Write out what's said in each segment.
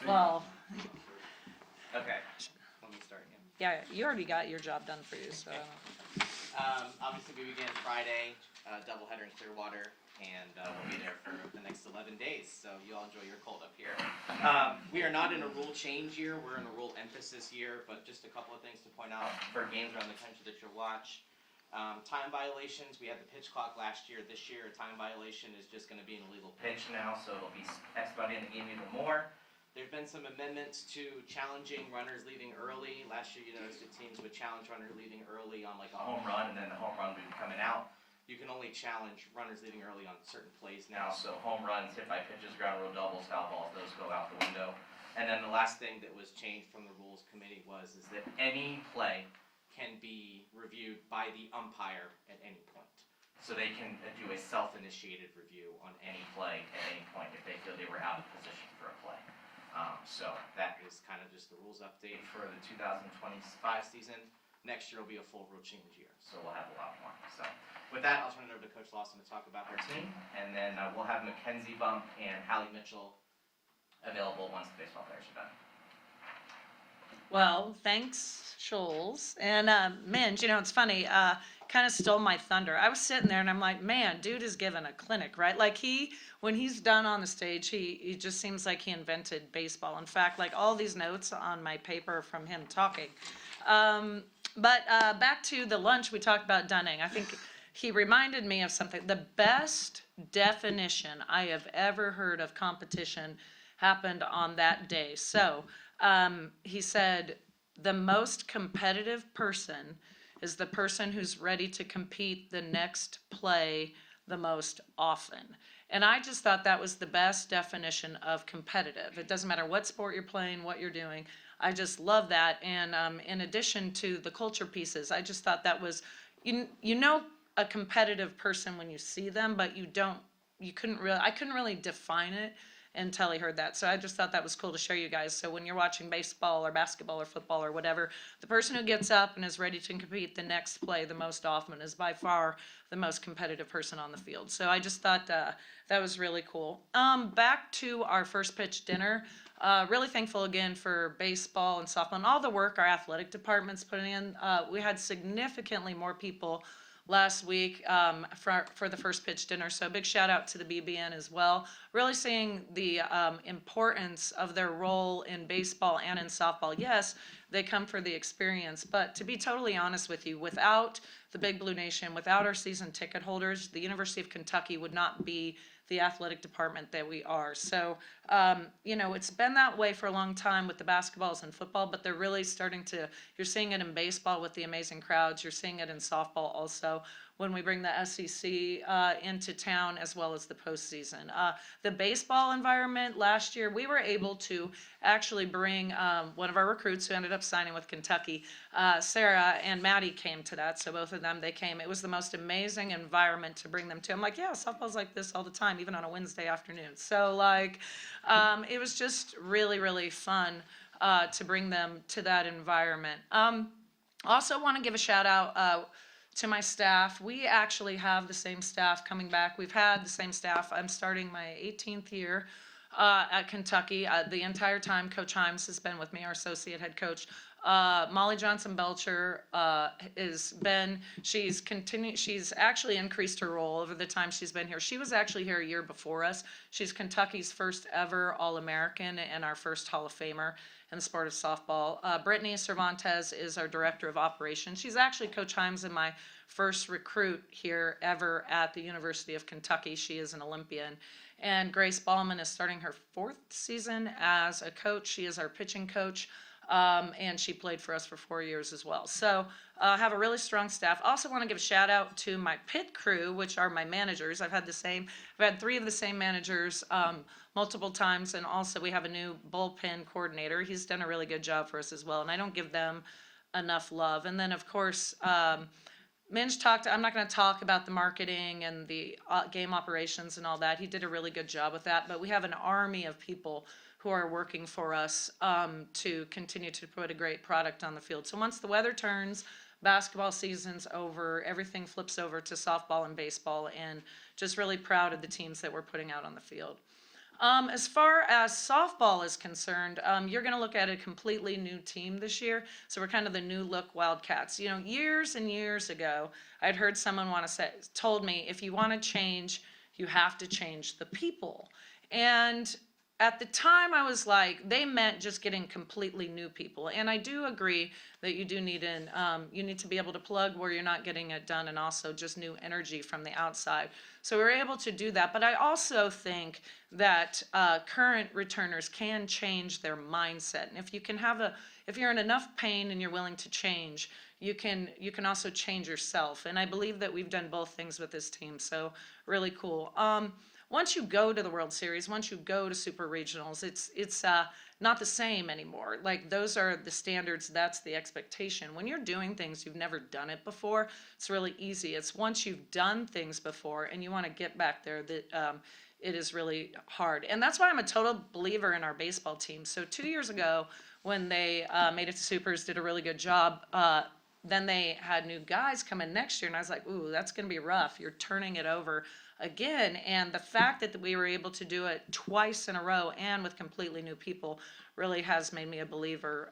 Well, Okay, let me start again. yeah, you already got your job done for you, so. Obviously, we began Friday, doubleheader in Clearwater, and we'll be there for the next 11 days. So you all enjoy your cold up here. We are not in a rule change year; we're in a rule emphasis year. But just a couple of things to point out for games around the country that you'll watch. Time violations. We had the pitch clock last year. This year, a time violation is just going to be an illegal pitch now, so it'll be expediting the game even more. There's been some amendments to challenging runners leaving early. Last year, you noticed that teams would challenge runners leaving early on like a home run, and then the home run would be coming out. You can only challenge runners leaving early on certain plays now. So home runs, hit by pitches, ground rule doubles, foul balls, those go out the window. And then the last thing that was changed from the rules committee is that any play can be reviewed by the umpire at any point. So they can do a self-initiated review on any play at any point if they feel they were out of position for a play. So that is kind of just the rules update for the 2025 season. Next year will be a full rule change year, so we'll have a lot more. So with that, I'll turn it over to Coach Lawson to talk about our team, and then we'll have Mackenzie Bump and Hallie Mitchell available once the baseball players are done. Well, thanks, Shoals. And Minge, it's funny, kind of stole my thunder. I was sitting there and I'm like, man, dude is giving a clinic, right? Like when he's done on the stage, he just seems like he invented baseball. In fact, like all these notes on my paper are from him talking. But back to the lunch, we talked about Dunning. I think he reminded me of something. The best definition I have ever heard of competition happened on that day. So he said, the most competitive person is the person who's ready to compete the next play the most often. And I just thought that was the best definition of competitive. It doesn't matter what sport you're playing, what you're doing. I just love that. And in addition to the culture pieces, I just thought that was, a competitive person when you see them, but I couldn't really define it until he heard that. So I just thought that was cool to show you guys. So when you're watching baseball or basketball or football or whatever, the person who gets up and is ready to compete the next play the most often is by far the most competitive person on the field. So I just thought that was really cool. Back to our first pitch dinner. Really thankful again for baseball and softball and all the work our athletic department's putting in. We had significantly more people last week for the first pitch dinner. So a big shout out to the BBN as well. Really seeing the importance of their role in baseball and in softball. Yes, they come for the experience, but to be totally honest with you, without the Big Blue Nation, without our season ticket holders, the University of Kentucky would not be the athletic department that we are. So, it's been that way for a long time with the basketballs and football, but they're really starting to, you're seeing it in baseball with the amazing crowds. You're seeing it in softball also when we bring the SEC into town as well as the postseason. The baseball environment last year, we were able to actually bring one of our recruits who ended up signing with Kentucky, Sarah and Maddie came to that. So both of them, they came. It was the most amazing environment to bring them to. I'm like, yeah, softball's like this all the time, even on a Wednesday afternoon. So it was just really, really fun to bring them to that environment. Also want to give a shout out to my staff. We actually have the same staff coming back. We've had the same staff. I'm starting my 18th year at Kentucky. The entire time Coach Himes has been with me, our associate head coach. Molly Johnson Belcher she's actually increased her role over the time she's been here. She was actually here a year before us. She's Kentucky's first ever All-American and our first Hall of Famer in the sport of softball. Brittany Cervantes is our director of operations. She's actually Coach Himes and my first recruit here ever at the University of Kentucky. She is an Olympian. And Grace Ballman is starting her 4th season as a coach. She is our pitching coach. And she played for us for 4 years as well. So have a really strong staff. Also want to give a shout out to my pit crew, which are my managers. I've had 3 of the same managers multiple times, and also we have a new bullpen coordinator. He's done a really good job for us as well, and I don't give them enough love. And then of course, Minge I'm not going to talk about the marketing and the game operations and all that. He did a really good job with that, but we have an army of people who are working for us to continue to put a great product on the field. So once the weather turns, basketball season's over, everything flips over to softball and baseball, and just really proud of the teams that we're putting out on the field. As far as softball is concerned, you're going to look at a completely new team this year. So we're kind of the new look Wildcats. You know, years and years ago, I'd heard someone told me, if you want to change, you have to change the people. And at the time, I was like, they meant just getting completely new people. And I do agree that you do need you need to be able to plug where you're not getting it done, and also just new energy from the outside. So we're able to do that. But I also think that current returners can change their mindset. And if you're in enough pain and you're willing to change, you can also change yourself. And I believe that we've done both things with this team. So really cool. Once you go to the World Series, once you go to Super Regionals, it's not the same anymore. Like, those are the standards, that's the expectation. When you're doing things you've never done it before, it's really easy. It's once you've done things before and you want to get back there that it is really hard. And that's why I'm a total believer in our baseball team. So 2 years ago, when they made it to Supers, did a really good job. Then they had new guys come in next year, and I was like, ooh, that's going to be rough. You're turning it over again. And the fact that we were able to do it twice in a row and with completely new people really has made me a believer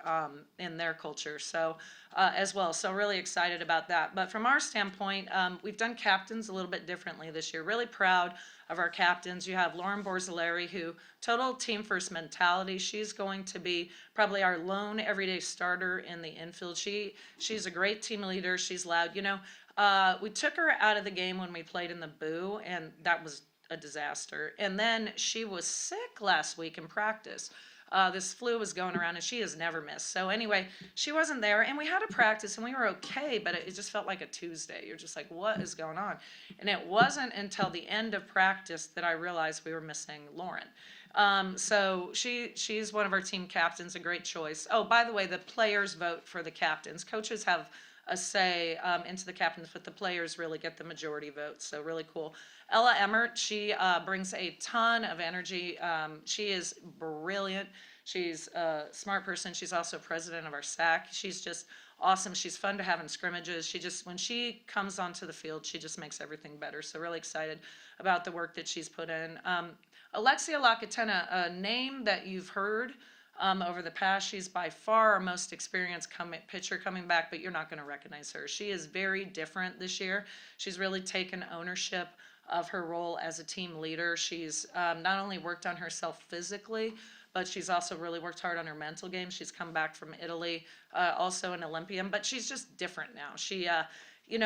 in their culture. So as well, so really excited about that. But from our standpoint, we've done captains a little bit differently this year. Really proud of our captains. You have Lauren Borzilleri, who total team first mentality. She's going to be probably our lone everyday starter in the infield. She's a great team leader. She's loud. You know, we took her out of the game when we played in the Boo, and that was a disaster. And then she was sick last week in practice. This flu was going around, and she has never missed. So anyway, she wasn't there, and we had a practice, and we were okay, but it just felt like a Tuesday. You're just like, what is going on? And it wasn't until the end of practice that I realized we were missing Lauren. So she's one of our team captains, a great choice. Oh, by the way, the players vote for the captains. Coaches have a say into the captains, but the players really get the majority vote. So really cool. Ella Emmert, she brings a ton of energy. She is brilliant. She's a smart person. She's also president of our SAC. She's just awesome. She's fun to have in scrimmages. When she comes onto the field, she just makes everything better. So really excited about the work that she's put in. Alexia Lacatena, a name that you've heard over the past. She's by far our most experienced pitcher coming back, but you're not going to recognize her. She is very different this year. She's really taken ownership of her role as a team leader. She's not only worked on herself physically, but she's also really worked hard on her mental game. She's come back from Italy, also an Olympian, but she's just different now.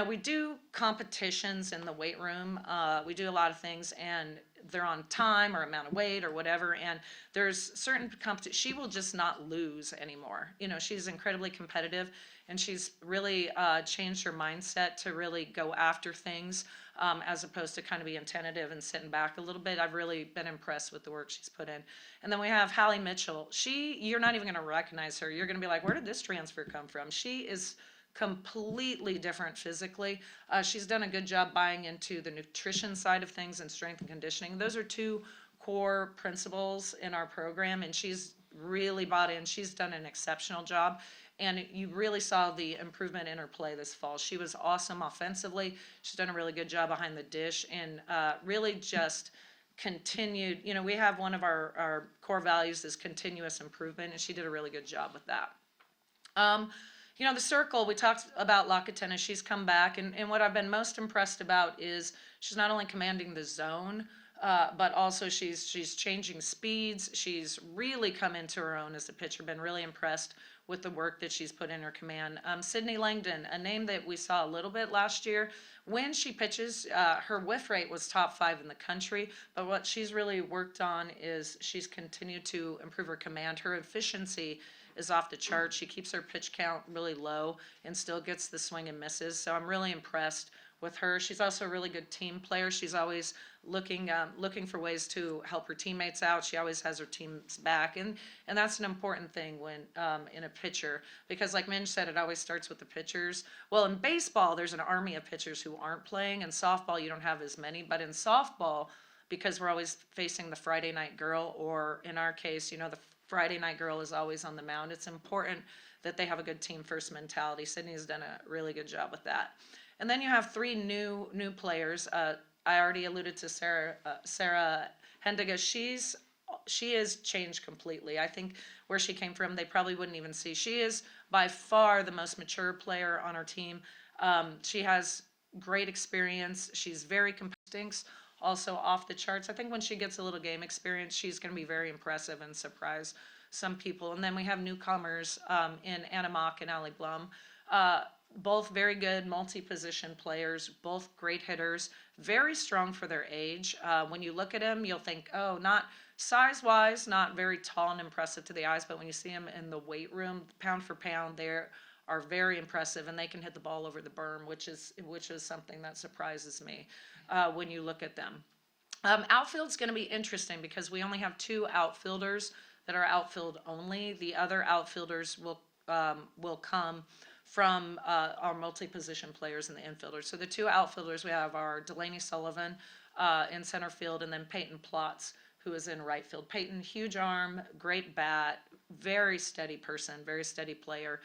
We do competitions in the weight room. We do a lot of things, and they're on time or amount of weight or whatever. And there's certain competition. She will just not lose anymore. She's incredibly competitive, and she's really changed her mindset to really go after things as opposed to kind of being tentative and sitting back a little bit. I've really been impressed with the work she's put in. And then we have Hallie Mitchell. You're not even going to recognize her. You're going to be like, where did this transfer come from? She is completely different physically. She's done a good job buying into the nutrition side of things and strength and conditioning. Those are two core principles in our program, and she's really bought in. She's done an exceptional job, and you really saw the improvement in her play this fall. She was awesome offensively. She's done a really good job behind the dish, and really just continued. We have one of our core values is continuous improvement, and she did a really good job with that. The circle, we talked about Lacatena. She's come back, and what I've been most impressed about is she's not only commanding the zone, but also she's changing speeds. She's really come into her own as a pitcher. Been really impressed with the work that she's put in her command. Sydney Langdon, a name that we saw a little bit last year. When she pitches, her whiff rate was top 5 in the country, but what she's really worked on is she's continued to improve her command. Her efficiency is off the chart. She keeps her pitch count really low and still gets the swing and misses. So I'm really impressed with her. She's also a really good team player. She's always looking for ways to help her teammates out. She always has her team's back, and that's an important thing when in a pitcher, because like Minj said, it always starts with the pitchers. Well, in baseball, there's an army of pitchers who aren't playing. In softball, you don't have as many, but in softball, because we're always facing the Friday night girl, or in our case, the Friday night girl is always on the mound. It's important that they have a good team first mentality. Sydney's done a really good job with that. And then you have 3 new players. I already alluded to Sarah Hendiga. She's changed completely. I think where she came from, they probably wouldn't even see. She is by far the most mature player on our team. She has great experience. She's very competitive, also off the charts. I think when she gets a little game experience, she's going to be very impressive and surprise some people. And then we have newcomers in Anna Mock and Allie Blum. Both very good multi-position players, both great hitters, very strong for their age. When you look at them, you'll think, oh, not size-wise, not very tall and impressive to the eyes, but when you see them in the weight room, pound for pound, they are very impressive, and they can hit the ball over the berm, which is something that surprises me when you look at them. Outfield's going to be interesting because we only have 2 outfielders that are outfield only. The other outfielders will come from our multi-position players in the infielders. So the 2 outfielders we have are Delaney Sullivan in center field, and then Peyton Plotz, who is in right field. Peyton, huge arm, great bat, very steady person, very steady player,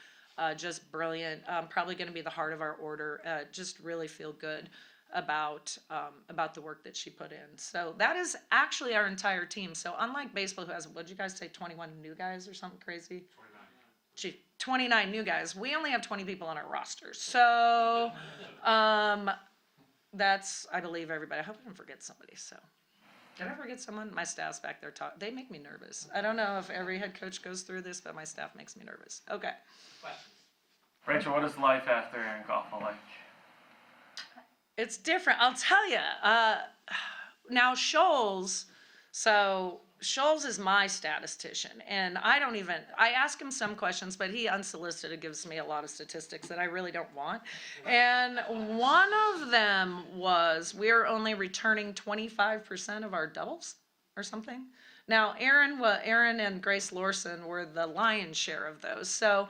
just brilliant. Probably going to be the heart of our order. Just really feel good about the work that she put in. So that is actually our entire team. So unlike baseball, who has, what'd you guys say, 21 new guys or something crazy? 29 new guys. We only have 20 people on our roster. So that's, I believe, everybody. I hope I didn't forget somebody. So did I forget someone? My staff's back there they make me nervous. I don't know if every head coach goes through this, but my staff makes me nervous. Okay. Questions? Rachel, what is life after Aaron Goffel like? It's different. I'll tell you. Now Scholes is my statistician, and I ask him some questions, but he unsolicited gives me a lot of statistics that I really don't want. And one of them was we're only returning 25% of our doubles or something. Now Aaron and Grace Lawson were the lion's share of those. So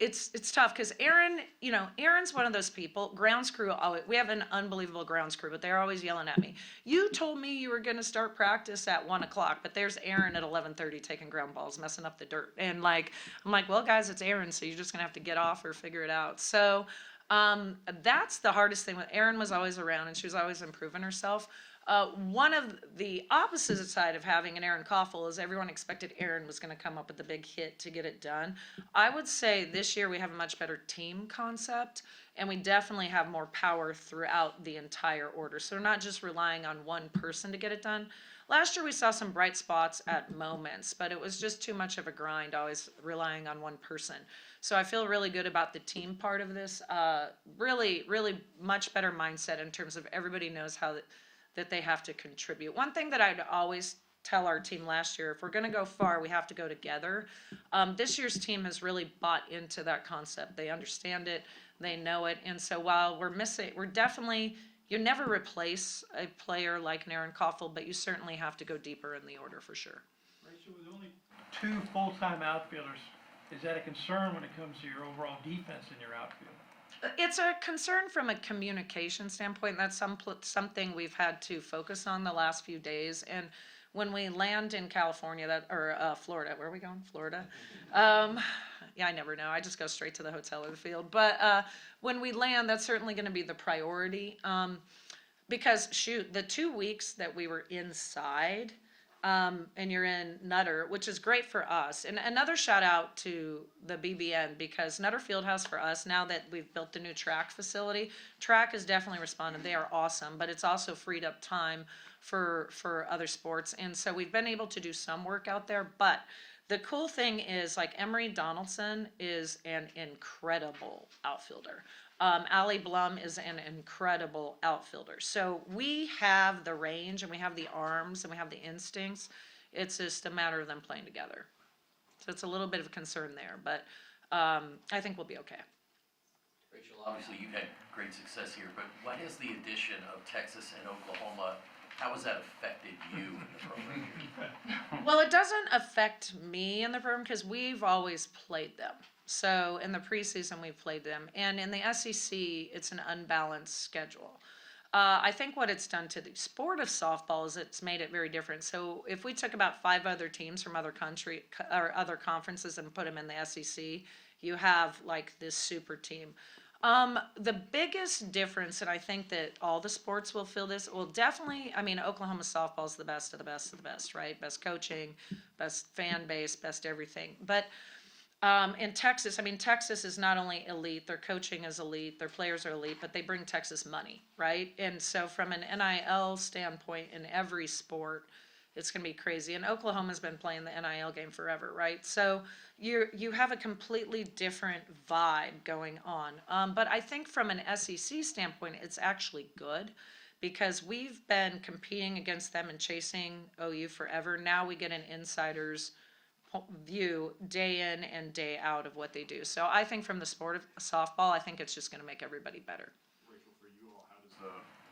it's tough because Aaron's one of those people. Grounds crew, we have an unbelievable grounds crew, but they're always yelling at me. You told me you were going to start practice at 1:00, but there's Aaron at 11:30 taking ground balls, messing up the dirt. And I'm like, well, guys, it's Aaron, so you're just going to have to get off or figure it out. So that's the hardest thing. Aaron was always around, and she was always improving herself. One of the opposite side of having an Aaron Koffel is everyone expected Aaron was going to come up with the big hit to get it done. I would say this year we have a much better team concept, and we definitely have more power throughout the entire order. So we're not just relying on one person to get it done. Last year we saw some bright spots at moments, but it was just too much of a grind, always relying on one person. So I feel really good about the team part of this. Really, really much better mindset in terms of everybody knows how that they have to contribute. One thing that I'd always tell our team last year, if we're going to go far, we have to go together. This year's team has really bought into that concept. They understand it, they know it, and so while you never replace a player like Aaron Koffel, but you certainly have to go deeper in the order for sure. Rachel, with only 2 full-time outfielders, is that a concern when it comes to your overall defense in your outfield? It's a concern from a communication standpoint. That's something we've had to focus on the last few days. And when we land in California, Florida, where are we going? Florida? Yeah, I never know. I just go straight to the hotel or the field. But when we land, that's certainly going to be the priority. Because the 2 weeks that we were inside, and you're in Nutter, which is great for us. And another shout out to the BBN, because Nutter Fieldhouse for us, now that we've built the new track facility, track has definitely responded. They are awesome, but it's also freed up time for other sports. And so we've been able to do some work out there. But the cool thing is, like, Emery Donaldson is an incredible outfielder. Allie Blum is an incredible outfielder. So we have the range, and we have the arms, and we have the instincts. It's just a matter of them playing together. So it's a little bit of a concern there, but I think we'll be okay. Rachel, obviously you've had great success here, but what has the addition of Texas and Oklahoma, how has that affected you in the program? Well, it doesn't affect me in the program because we've always played them. So in the preseason, we've played them. And in the SEC, it's an unbalanced schedule. I think what it's done to the sport of softball is it's made it very different. So if we took about 5 other teams from other conferences and put them in the SEC, you have like this super team. The biggest difference, and I think that all the sports will feel this, well, definitely, I mean, Oklahoma softball's the best of the best of the best, right? Best coaching, best fan base, best everything. But in Texas, I mean, Texas is not only elite, their coaching is elite, their players are elite, but they bring Texas money, right? And so from an NIL standpoint in every sport, it's going to be crazy. And Oklahoma's been playing the NIL game forever, right? So you have a completely different vibe going on. But I think from an SEC standpoint, it's actually good because we've been competing against them and chasing OU forever. Now we get an insider's view day in and day out of what they do. So I think from the sport of softball, I think it's just going to make everybody better. Rachel, for you all, how does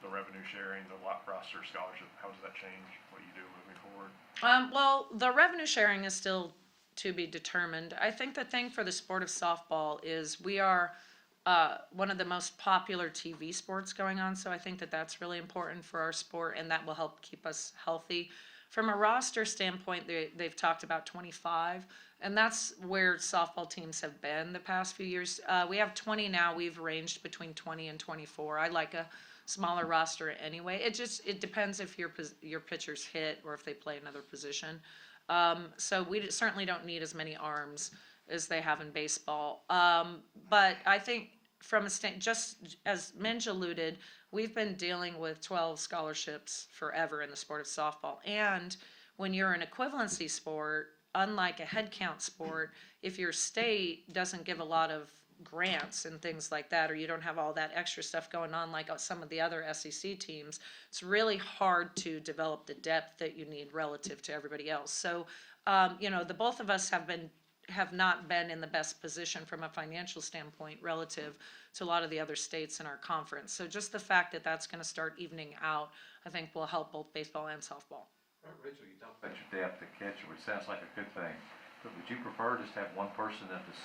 the revenue sharing, the roster scholarship, how does that change what you do moving forward? Well, the revenue sharing is still to be determined. I think the thing for the sport of softball is we are one of the most popular TV sports going on, so I think that that's really important for our sport, and that will help keep us healthy. From a roster standpoint, they've talked about 25, and that's where softball teams have been the past few years. We have 20 now. We've ranged between 20 and 24. I like a smaller roster anyway. It depends if your pitchers hit or if they play another position. So we certainly don't need as many arms as they have in baseball. But I think from just as Minj alluded, we've been dealing with 12 scholarships forever in the sport of softball. And when you're an equivalency sport, unlike a head count sport, if your state doesn't give a lot of grants and things like that, or you don't have all that extra stuff going on like some of the other SEC teams, it's really hard to develop the depth that you need relative to everybody else. So, the both of us have not been in the best position from a financial standpoint relative to a lot of the other states in our conference. So just the fact that that's going to start evening out, I think will help both baseball and softball. Rachel, you talked about your depth at catcher, which sounds like a good thing, but would you prefer just to have one person that just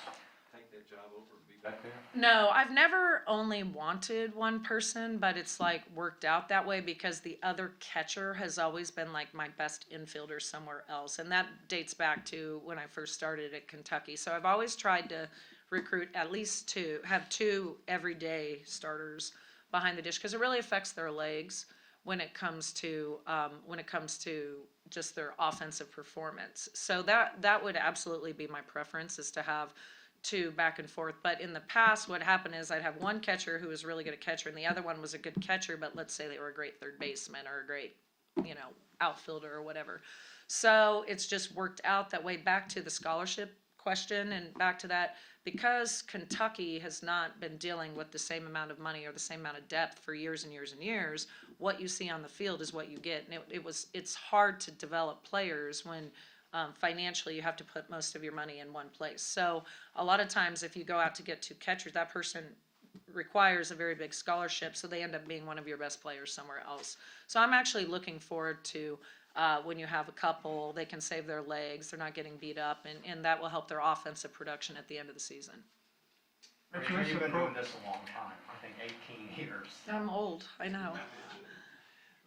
take that job over and be back there? No, I've never only wanted one person, but it's like worked out that way because the other catcher has always been like my best infielder somewhere else. And that dates back to when I first started at Kentucky. So I've always tried to recruit at least have two everyday starters behind the dish because it really affects their legs when it comes to just their offensive performance. So that would absolutely be my preference, is to have two back and forth. But in the past, what happened is I'd have one catcher who was really good at catcher and the other one was a good catcher, but let's say they were a great third baseman or a great, outfielder or whatever. So it's just worked out that way. Back to the scholarship question and back to that, because Kentucky has not been dealing with the same amount of money or the same amount of depth for years and years and years, what you see on the field is what you get. And it's hard to develop players when financially you have to put most of your money in one place. So a lot of times if you go out to get two catchers, that person requires a very big scholarship, so they end up being one of your best players somewhere else. So I'm actually looking forward to when you have a couple, they can save their legs, they're not getting beat up, and that will help their offensive production at the end of the season. Rachel, You've been doing this a long time, I think 18 years. I'm old, I know.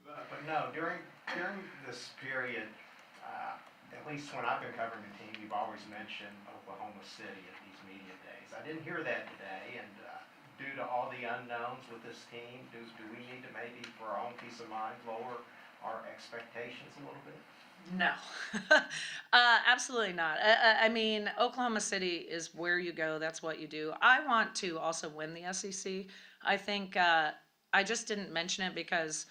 But no, during this period, at least when I've been covering the team, you've always mentioned Oklahoma City at these media days. I didn't hear that today, and due to all the unknowns with this team, do we need to maybe, for our own peace of mind, lower our expectations a little bit? No, absolutely not. I mean, Oklahoma City is where you go. That's what you do. I want to also win the SEC. I think I just didn't mention it because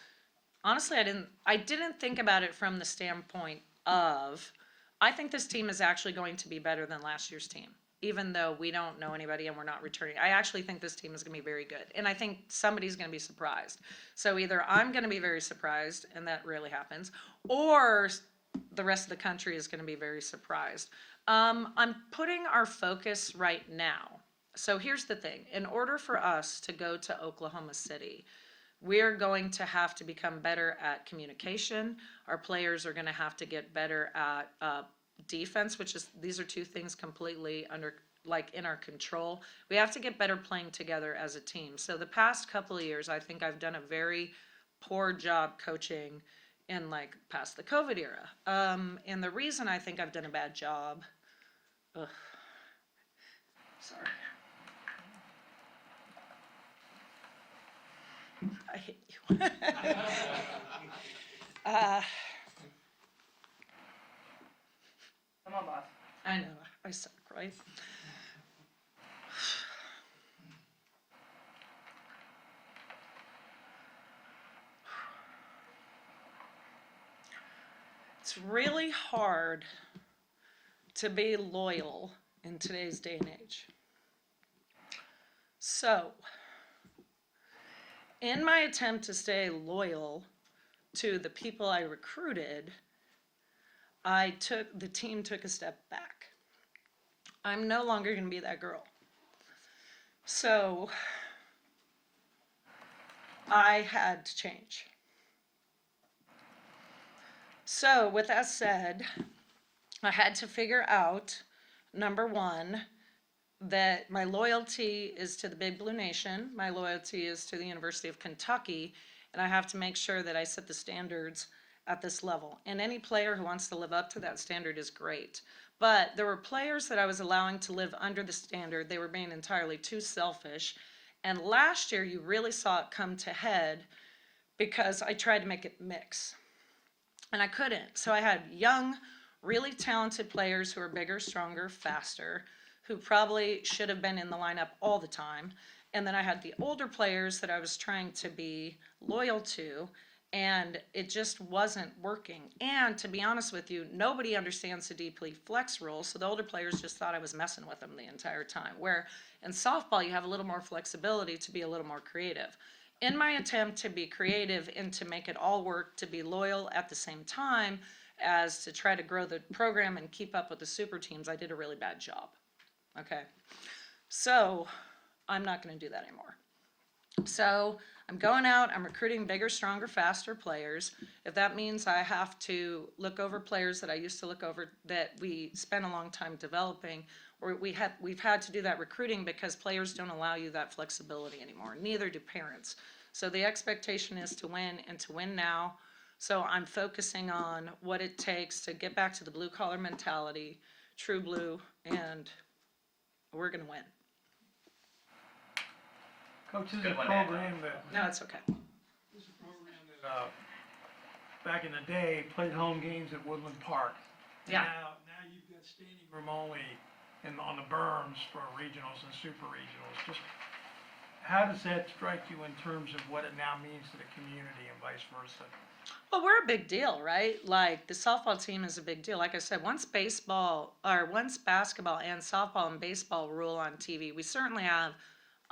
honestly, I didn't think about it from the standpoint of I think this team is actually going to be better than last year's team, even though we don't know anybody and we're not returning. I actually think this team is going to be very good, and I think somebody's going to be surprised. So either I'm going to be very surprised, and that rarely happens, or the rest of the country is going to be very surprised. I'm putting our focus right now. So here's the thing. In order for us to go to Oklahoma City, we're going to have to become better at communication. Our players are going to have to get better at defense, these are two things completely in our control. We have to get better playing together as a team. So the past couple of years, I think I've done a very poor job coaching in past the COVID era. And the reason I think I've done a bad job, sorry. hate you. uh, Come on, boss. I know, I suck, right? It's really hard to be loyal in today's day and age. So, in my attempt to stay loyal to the people I recruited, the team took a step back. I'm no longer going to be that girl. So, I had to change. So, with that said, I had to figure out, number one, that my loyalty is to the Big Blue Nation, my loyalty is to the University of Kentucky, and I have to make sure that I set the standards at this level. And any player who wants to live up to that standard is great. But there were players that I was allowing to live under the standard. They were being entirely too selfish. And last year, you really saw it come to head because I tried to make it mix. And I couldn't. So I had young, really talented players who are bigger, stronger, faster, who probably should have been in the lineup all the time. And then I had the older players that I was trying to be loyal to, and it just wasn't working. And to be honest with you, nobody understands the deeply flex rule, so the older players just thought I was messing with them the entire time. Where in softball, you have a little more flexibility to be a little more creative. In my attempt to be creative and to make it all work, to be loyal at the same time as to try to grow the program and keep up with the super teams, I did a really bad job. Okay, so I'm not going to do that anymore. So I'm going out, I'm recruiting bigger, stronger, faster players. If that means I have to look over players that I used to look over that we spent a long time developing, or we've had to do that recruiting because players don't allow you that flexibility anymore. Neither do parents. So the expectation is to win and to win now. So I'm focusing on what it takes to get back to the blue collar mentality, true blue, and we're going to win. Coach, this is Good a one, Ann. program that, No, it's okay. back in the day, played home games at Woodland Park. And Yeah. Now you've got standing room only on the berms for regionals and super regionals. Just how does that strike you in terms of what it now means to the community and vice versa? Well, we're a big deal, right? Like the softball team is a big deal. Like I said, once basketball and softball and baseball rule on TV, we certainly have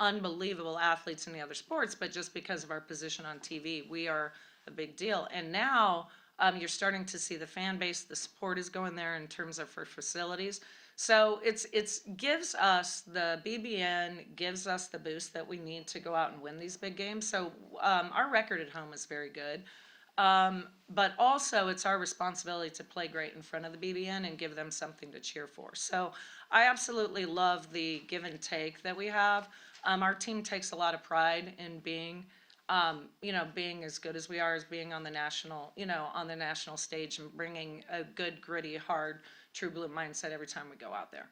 unbelievable athletes in the other sports, but just because of our position on TV, we are a big deal. And now you're starting to see the fan base, the support is going there in terms of for facilities. So it's gives us, the BBN gives us the boost that we need to go out and win these big games. So our record at home is very good. But also it's our responsibility to play great in front of the BBN and give them something to cheer for. So I absolutely love the give and take that we have. Our team takes a lot of pride in being, being as good as we are, as being on the national, on the national stage and bringing a good, gritty, hard, true blue mindset every time we go out there.